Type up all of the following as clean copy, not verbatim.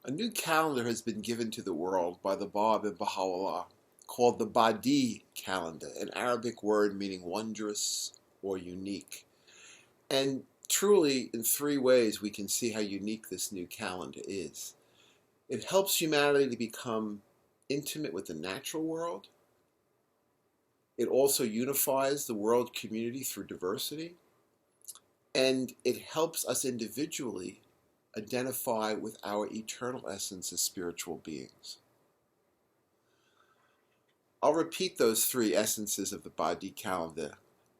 A new calendar has been given to the world by the Bab and Baha'u'llah called the Badi Calendar, an Arabic word meaning wondrous or unique. And truly, in three ways, we can see how unique this new calendar is. It helps humanity to become intimate with the natural world. It also unifies the world community through diversity. And it helps us individually identify with our eternal essence as spiritual beings. I'll repeat those three essences of the Badi calendar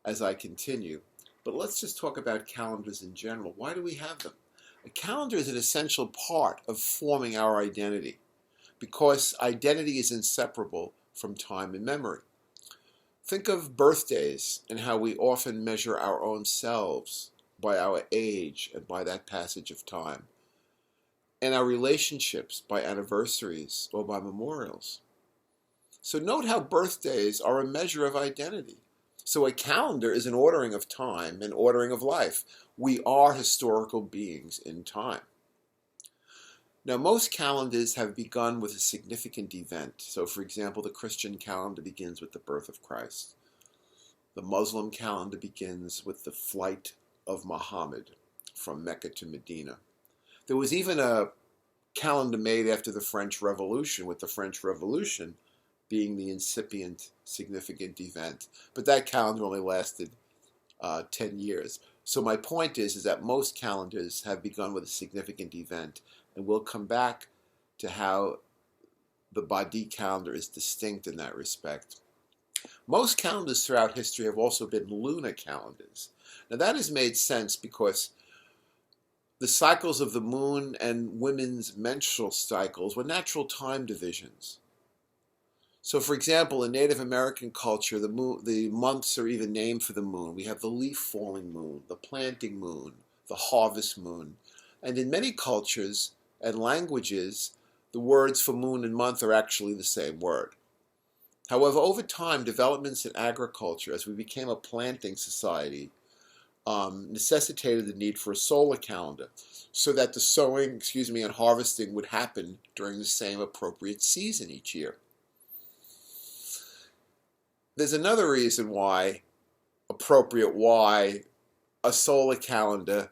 as I continue, but let's just talk about calendars in general. Why do we have them? A calendar is an essential part of forming our identity because identity is inseparable from time and memory. Think of birthdays and how we often measure our own selves by our age and by that passage of time, and our relationships by anniversaries or by memorials. So note how birthdays are a measure of identity. So a calendar is an ordering of time, an ordering of life. We are historical beings in time. Now, most calendars have begun with a significant event. So, for example, the Christian calendar begins with the birth of Christ. The Muslim calendar begins with the flight of Muhammad from Mecca to Medina. There was even a calendar made after the French Revolution, with the French Revolution being the incipient, significant event. But that calendar only lasted 10 years. So my point is that most calendars have begun with a significant event, and we'll come back to how the Badi calendar is distinct in that respect. Most calendars throughout history have also been lunar calendars. Now that has made sense because the cycles of the moon and women's menstrual cycles were natural time divisions. So for example, in Native American culture, the months are even named for the moon. We have the leaf falling moon, the planting moon, the harvest moon. And in many cultures and languages, the words for moon and month are actually the same word. However, over time, developments in agriculture, as we became a planting society, necessitated the need for a solar calendar so that the sowing, and harvesting would happen during the same appropriate season each year. There's another reason why a solar calendar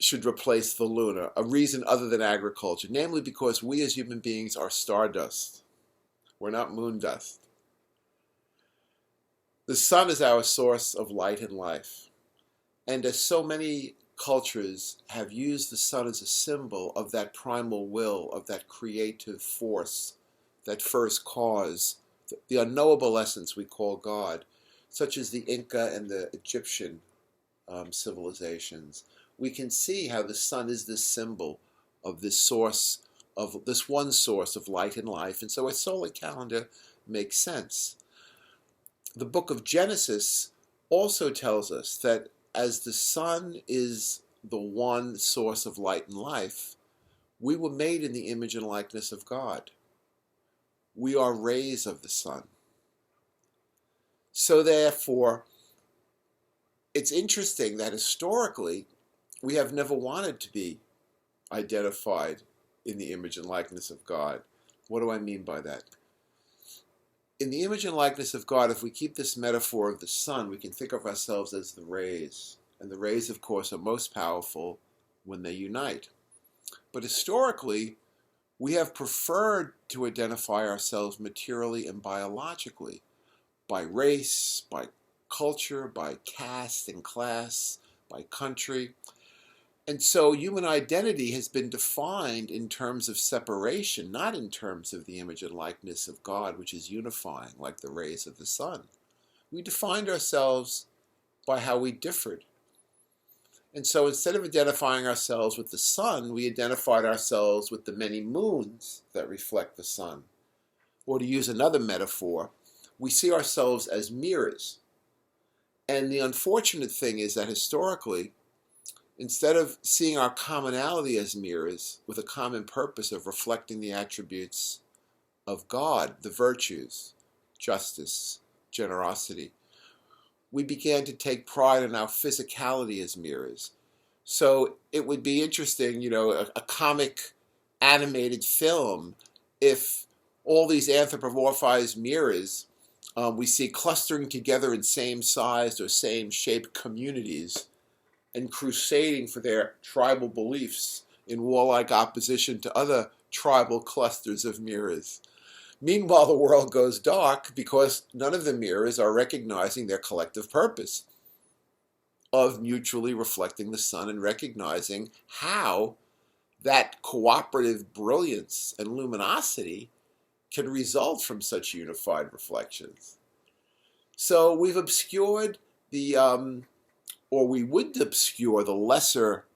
should replace the lunar, a reason other than agriculture, namely because we as human beings are stardust. We're not moon dust. The sun is our source of light and life. And as so many cultures have used the sun as a symbol of that primal will, of that creative force, that first cause, the unknowable essence we call God, such as the Inca and the Egyptian civilizations, we can see how the sun is this symbol of this one source of light and life. And so a solar calendar makes sense. The book of Genesis also tells us that as the sun is the one source of light and life, we were made in the image and likeness of God. We are rays of the sun. So therefore, it's interesting that historically, we have never wanted to be identified in the image and likeness of God. What do I mean by that? In the image and likeness of God, if we keep this metaphor of the sun, we can think of ourselves as the rays. And the rays, of course, are most powerful when they unite. But historically, we have preferred to identify ourselves materially and biologically, by race, by culture, by caste and class, by country. And so human identity has been defined in terms of separation, not in terms of the image and likeness of God, which is unifying, like the rays of the sun. We defined ourselves by how we differed. And so instead of identifying ourselves with the sun, we identified ourselves with the many moons that reflect the sun. Or to use another metaphor, we see ourselves as mirrors. And the unfortunate thing is that historically, instead of seeing our commonality as mirrors with a common purpose of reflecting the attributes of God, the virtues, justice, generosity, we began to take pride in our physicality as mirrors. So it would be interesting, a comic animated film, if all these anthropomorphized mirrors we see clustering together in same sized or same shaped communities and crusading for their tribal beliefs in warlike opposition to other tribal clusters of mirrors. Meanwhile, the world goes dark because none of the mirrors are recognizing their collective purpose of mutually reflecting the sun and recognizing how that cooperative brilliance and luminosity can result from such unified reflections. So we've obscured or we would obscure the lesser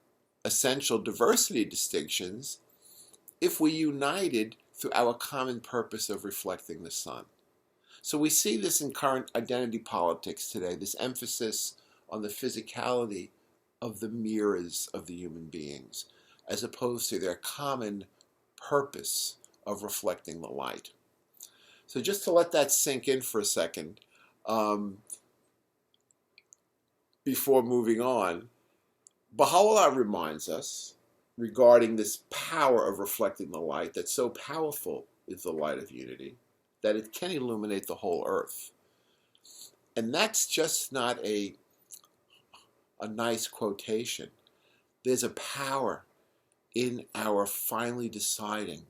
essential diversity distinctions if we united through our common purpose of reflecting the sun. So we see this in current identity politics today, this emphasis on the physicality of the mirrors of the human beings, as opposed to their common purpose of reflecting the light. So just to let that sink in for a second, before moving on, Baha'u'llah reminds us regarding this power of reflecting the light, that so powerful is the light of unity that it can illuminate the whole earth. And that's just not a nice quotation. There's a power in our finally deciding.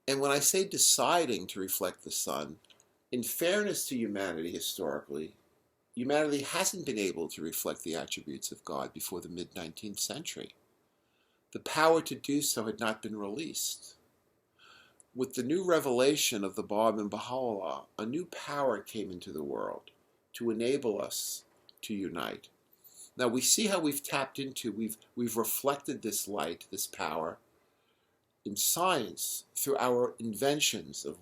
And when I say deciding to reflect the sun, in fairness to humanity historically, humanity hasn't been able to reflect the attributes of God before the mid-19th century. The power to do so had not been released. With the new revelation of the Bab and Baha'u'llah, a new power came into the world to enable us to unite. Now we see how we've tapped into, we've reflected this light, this power, in science through our inventions of,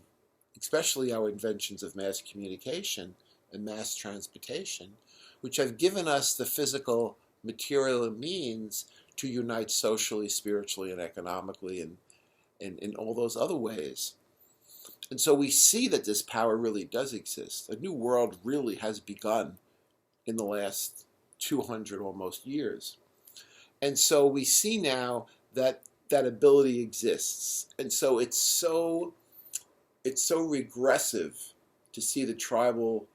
especially our inventions of mass communication and mass transportation, which have given us the physical, material means to unite socially, spiritually, and economically, and in all those other ways. And so we see that this power really does exist. A new world really has begun in the last 200 almost years. And so we see now that that ability exists. And so it's so regressive to see the tribal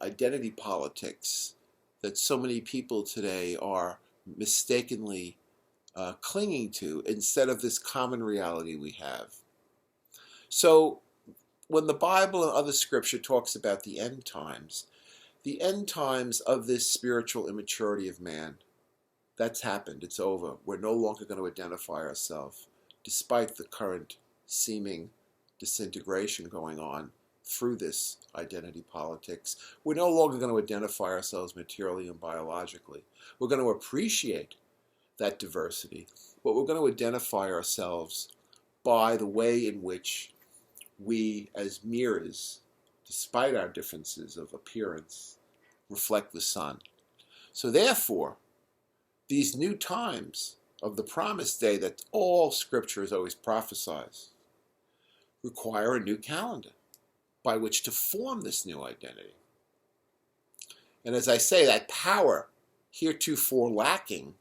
identity politics that so many people today are mistakenly clinging to, instead of this common reality we have. So when the Bible and other scripture talks about the end times of this spiritual immaturity of man, that's happened. It's over. We're no longer going to identify ourselves, despite the current seeming disintegration going on through this identity politics. We're no longer going to identify ourselves materially and biologically. We're going to appreciate that diversity, but we're going to identify ourselves by the way in which we, as mirrors, despite our differences of appearance, reflect the sun. So therefore, these new times of the promised day that all scriptures always prophesies require a new calendar by which to form this new identity. And as I say, that power heretofore lacking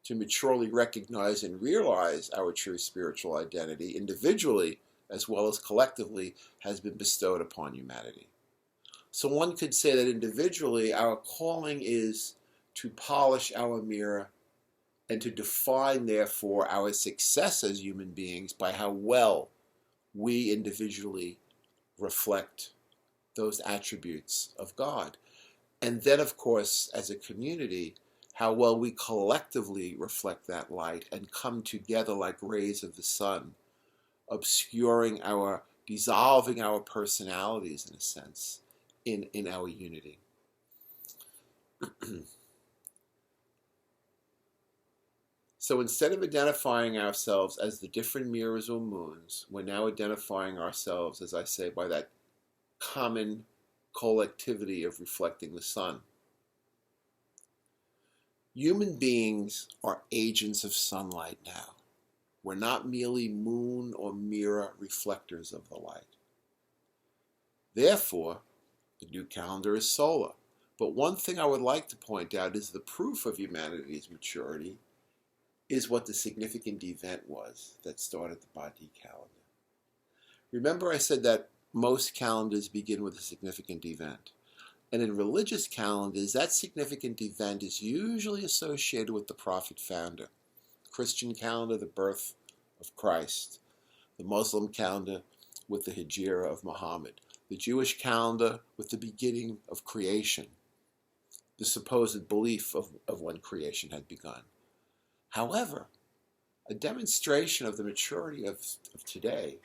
to maturely recognize and realize our true spiritual identity individually as well as collectively has been bestowed upon humanity. So one could say that individually our calling is to polish our mirror and to define, therefore, our success as human beings by how well we individually reflect those attributes of God. And then, of course, as a community, how well we collectively reflect that light and come together like rays of the sun, dissolving our personalities, in a sense, in our unity. So instead of identifying ourselves as the different mirrors or moons, we're now identifying ourselves, as I say, by that common collectivity of reflecting the sun. Human beings are agents of sunlight now. We're not merely moon or mirror reflectors of the light. Therefore, the new calendar is solar. But one thing I would like to point out is the proof of humanity's maturity is what the significant event was that started the Badi calendar. Remember I said that most calendars begin with a significant event. And in religious calendars, that significant event is usually associated with the prophet founder. Christian calendar, the birth of Christ. The Muslim calendar with the Hijrah of Muhammad. The Jewish calendar with the beginning of creation. The supposed belief of when creation had begun. However, a demonstration of the maturity of today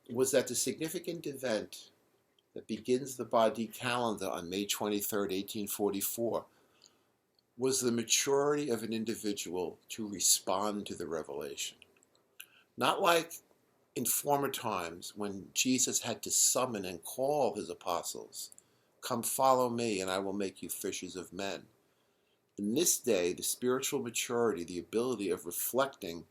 was that the significant event that begins the Badi calendar on May 23, 1844, was the maturity of an individual to respond to the revelation. Not like in former times when Jesus had to summon and call his apostles, "Come follow me and I will make you fishers of men." In this day, the spiritual maturity, the ability of reflecting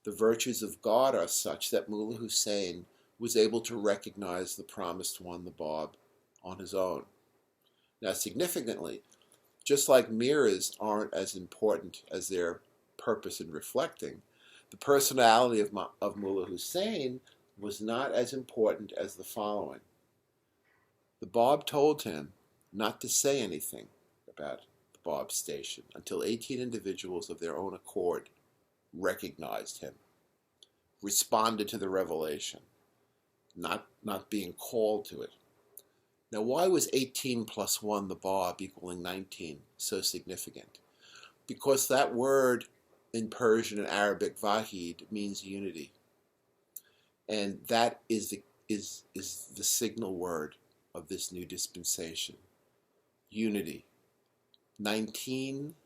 the virtues of God are such that Mullah Hussein was able to recognize the promised one, the Bab, on his own. Now, significantly, just like mirrors aren't as important as their purpose in reflecting, the personality of Mullah Hussein was not as important as the following. The Bab told him not to say anything about the Bab's station until 18 individuals of their own accord recognized him, responded to the revelation, not being called to it. Now, why was 18 plus 1, the Bab, equaling 19, so significant? Because that word in Persian and Arabic, Wahid, means unity. And that is the signal word of this new dispensation. Unity. 19,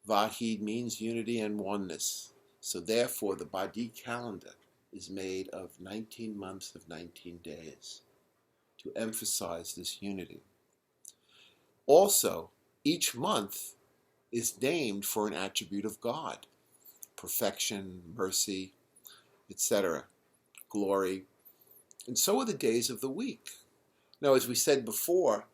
Wahid, means unity and oneness. So therefore, the Badi calendar is made of 19 months of 19 days to emphasize this unity. Also, each month is named for an attribute of God: perfection, mercy, etc., glory. And so are the days of the week. Now, as we said before,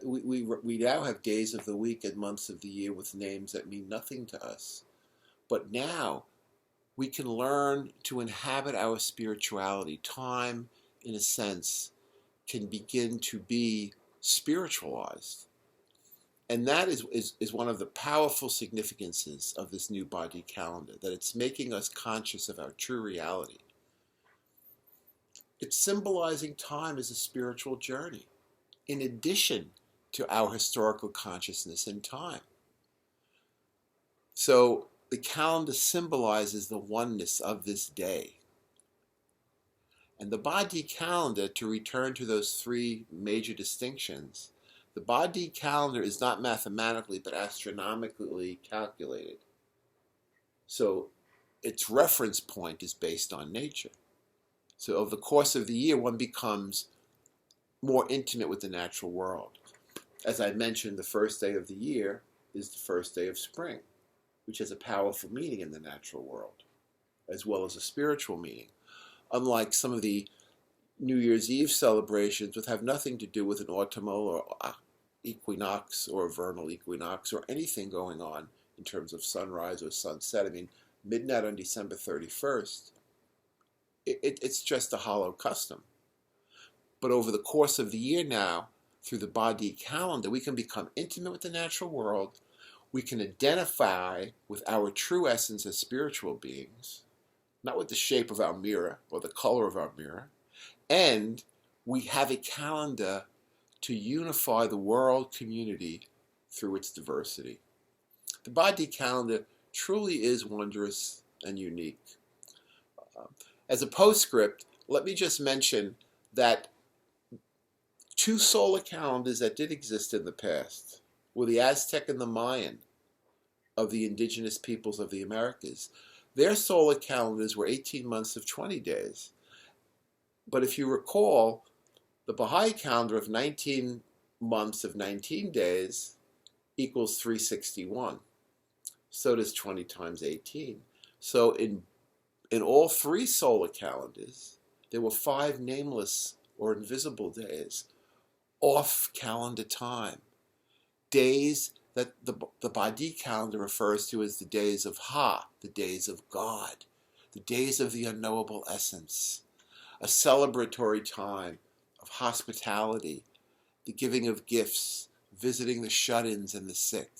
we now have days of the week and months of the year with names that mean nothing to us. But now we can learn to inhabit our spirituality. Time, in a sense, can begin to be spiritualized. And that is one of the powerful significances of this new Badi calendar, that it's making us conscious of our true reality. It's symbolizing time as a spiritual journey, in addition to our historical consciousness in time. So the calendar symbolizes the oneness of this day. And the Badi calendar, to return to those three major distinctions, the Badi calendar is not mathematically but astronomically calculated. So its reference point is based on nature. So over the course of the year, one becomes more intimate with the natural world. As I mentioned, the first day of the year is the first day of spring, which has a powerful meaning in the natural world, as well as a spiritual meaning. Unlike some of the New Year's Eve celebrations, which have nothing to do with an autumnal or equinox or a vernal equinox or anything going on in terms of sunrise or sunset. I mean, midnight on December 31st, it's just a hollow custom. But over the course of the year now, through the Badi calendar, we can become intimate with the natural world. We can identify with our true essence as spiritual beings, not with the shape of our mirror or the color of our mirror. And we have a calendar to unify the world community through its diversity. The Badi calendar truly is wondrous and unique. As a postscript, let me just mention that two solar calendars that did exist in the past were the Aztec and the Mayan of the indigenous peoples of the Americas. Their solar calendars were 18 months of 20 days. But if you recall, the Baha'i calendar of 19 months of 19 days equals 361. So does 20 times 18. So in all three solar calendars, there were 5 nameless or invisible days off calendar time. days that the Badi calendar refers to as the days of Ha, the days of God, the days of the unknowable essence, a celebratory time of hospitality, the giving of gifts, visiting the shut-ins and the sick.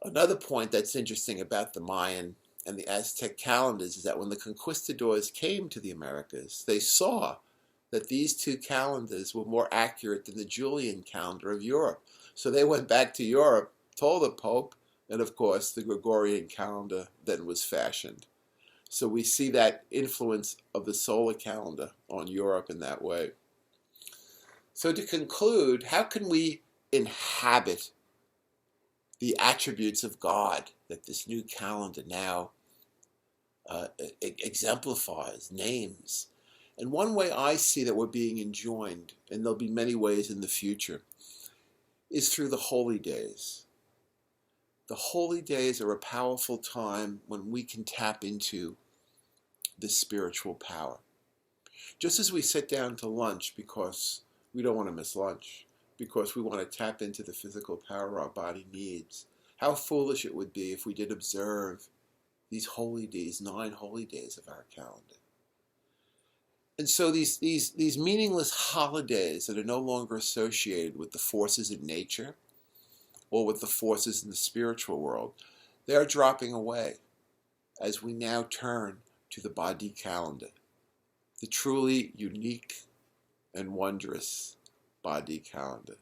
Another point that's interesting about the Mayan and the Aztec calendars is that when the conquistadors came to the Americas, they saw that these two calendars were more accurate than the Julian calendar of Europe. So they went back to Europe, told the Pope, and of course the Gregorian calendar then was fashioned. So we see that influence of the solar calendar on Europe in that way. So to conclude, how can we inhabit the attributes of God that this new calendar now exemplifies, names? And one way I see that we're being enjoined, and there'll be many ways in the future, is through the holy days. The holy days are a powerful time when we can tap into this spiritual power. Just as we sit down to lunch because we don't want to miss lunch, because we want to tap into the physical power our body needs, how foolish it would be if we did observe these holy days, 9 holy days of our calendar. And so these meaningless holidays that are no longer associated with the forces in nature or with the forces in the spiritual world, they are dropping away as we now turn to the Badi calendar, the truly unique and wondrous Badi calendar.